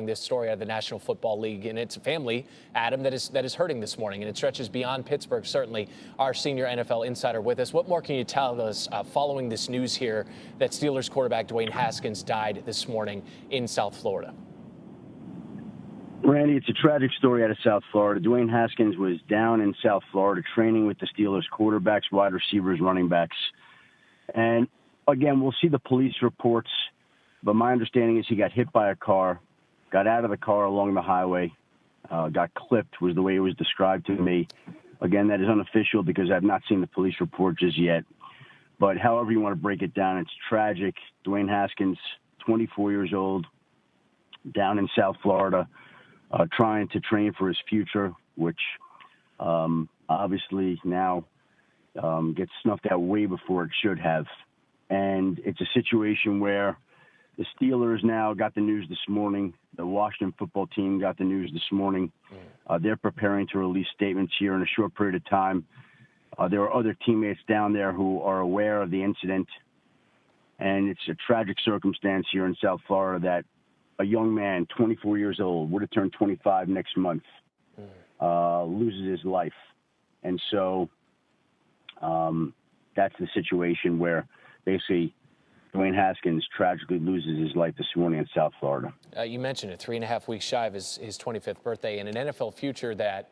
This story out of the National Football League, and it's a family, Adam, that is hurting this morning, and it stretches beyond Pittsburgh. Certainly, our senior NFL insider with us. What more can you tell us following this news here that Steelers quarterback Dwayne Haskins died this morning in South Florida? Randy, it's a tragic story out of South Florida. Dwayne Haskins was down in South Florida training with the Steelers quarterbacks, wide receivers, running backs. And again, we'll see the police reports, but my understanding is he got hit by a car, got out of the car along the highway, got clipped was the way it was described to me. Again, that is unofficial because I've not seen the police report just yet. But however you want to break it down, it's tragic. Dwayne Haskins, 24 years old, down in South Florida, trying to train for his future, which obviously now gets snuffed out way before it should have. And it's a situation where the Steelers now got the news this morning. The Washington football team got the news this morning. They're preparing to release statements here in a short period of time. There are other teammates down there who are aware of the incident. And it's a tragic circumstance here in South Florida that a young man, 24 years old, would have turned 25 next month, loses his life. And so that's the situation where basically Dwayne Haskins tragically loses his life this morning in South Florida. You mentioned it, 3.5 weeks shy of his 25th birthday, and an NFL future that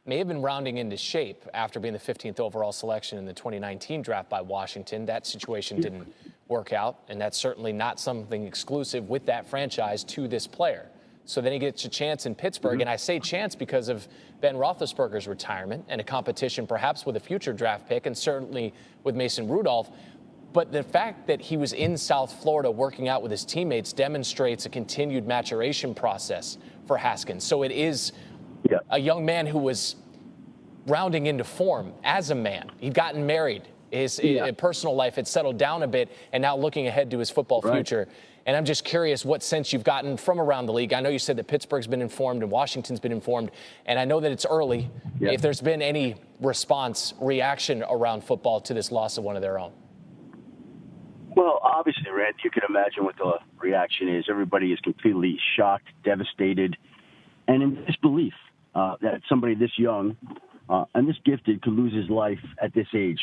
may have been rounding into shape after being the 15th overall selection in the 2019 draft by Washington. That situation didn't work out, and that's certainly not something exclusive with that franchise to this player. So then he gets a chance in Pittsburgh, and I say chance because of Ben Roethlisberger's retirement and a competition perhaps with a future draft pick and certainly with Mason Rudolph. But the fact that he was in South Florida working out with his teammates demonstrates a continued maturation process for Haskins. So it is a young man who was rounding into form as a man. He'd gotten married. His personal life had settled down a bit, and now looking ahead to his football future. And I'm just curious what sense you've gotten from around the league. I know you said that Pittsburgh's been informed and Washington's been informed, and I know that it's early. If there's been any response, reaction around football to this loss of one of their own. Well, obviously, Rand, you can imagine what the reaction is. Everybody is completely shocked, devastated, and in disbelief that somebody this young and this gifted could lose his life at this age.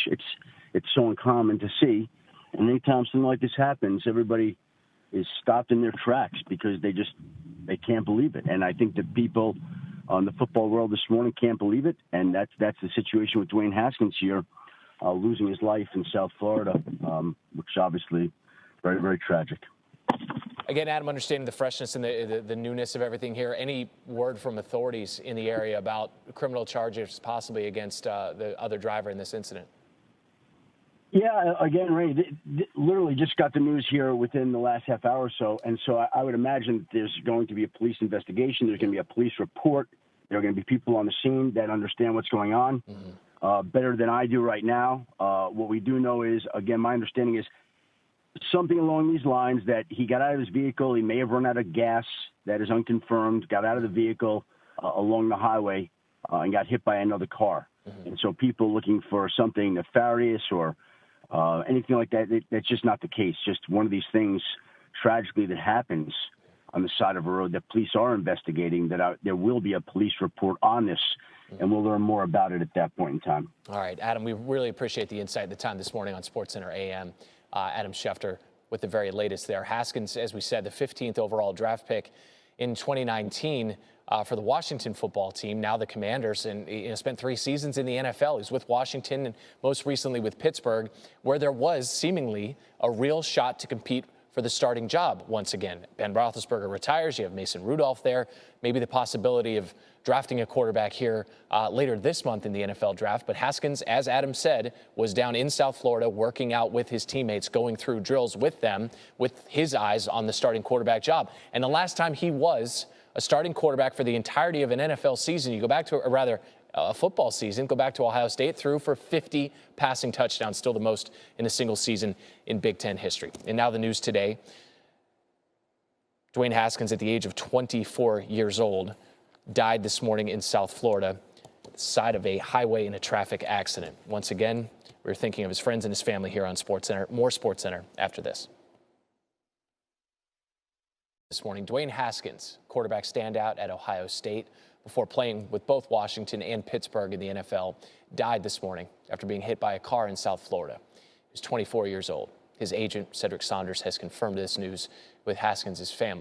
It's so uncommon to see. And anytime something like this happens, everybody is stopped in their tracks because they can't believe it. And I think that people on the football world this morning can't believe it. And that's the situation with Dwayne Haskins here. Losing his life in South Florida, which obviously very, very tragic. Again, Adam, understanding the freshness and the newness of everything here, any word from authorities in the area about criminal charges possibly against the other driver in this incident? Yeah, again, Ray, literally just got the news here within the last half hour or so. And so I would imagine that there's going to be a police investigation. There's going to be a police report. There are going to be people on the scene that understand what's going on. Better than I do right now. What we do know is, again, my understanding is something along these lines that he got out of his vehicle. He may have run out of gas. That is unconfirmed. Got out of the vehicle along the highway and got hit by another car. And so people looking for something nefarious or anything like that, that's just not the case. Just one of these things tragically that happens on the side of a road that police are investigating, that there will be a police report on this. And we'll learn more about it at that point in time. All right, Adam, we really appreciate the insight, the time this morning on SportsCenter AM. Adam Schefter with the very latest there. Haskins, as we said, the 15th overall draft pick in 2019 for the Washington football team, now the Commanders, and spent 3 seasons in the NFL. He's with Washington and most recently with Pittsburgh, where there was seemingly a real shot to compete for the starting job once again. Ben Roethlisberger retires. You have Mason Rudolph there. Maybe the possibility of drafting a quarterback here later this month in the NFL draft. But Haskins, as Adam said, was down in South Florida working out with his teammates, going through drills with them, with his eyes on the starting quarterback job. And the last time he was a starting quarterback for the entirety of an NFL season, you go back to, or rather, a football season, go back to Ohio State, threw for 50 passing touchdowns, still the most in a single season in Big Ten history. And now the news today, Dwayne Haskins, at the age of 24 years old, died this morning in South Florida, side of a highway in a traffic accident. Once again, we're thinking of his friends and his family here on SportsCenter. More SportsCenter after this. This morning, Dwayne Haskins, quarterback standout at Ohio State before playing with both Washington and Pittsburgh in the NFL, died this morning after being hit by a car in South Florida. He was 24 years old. His agent, Cedric Saunders, has confirmed this news with Haskins' family.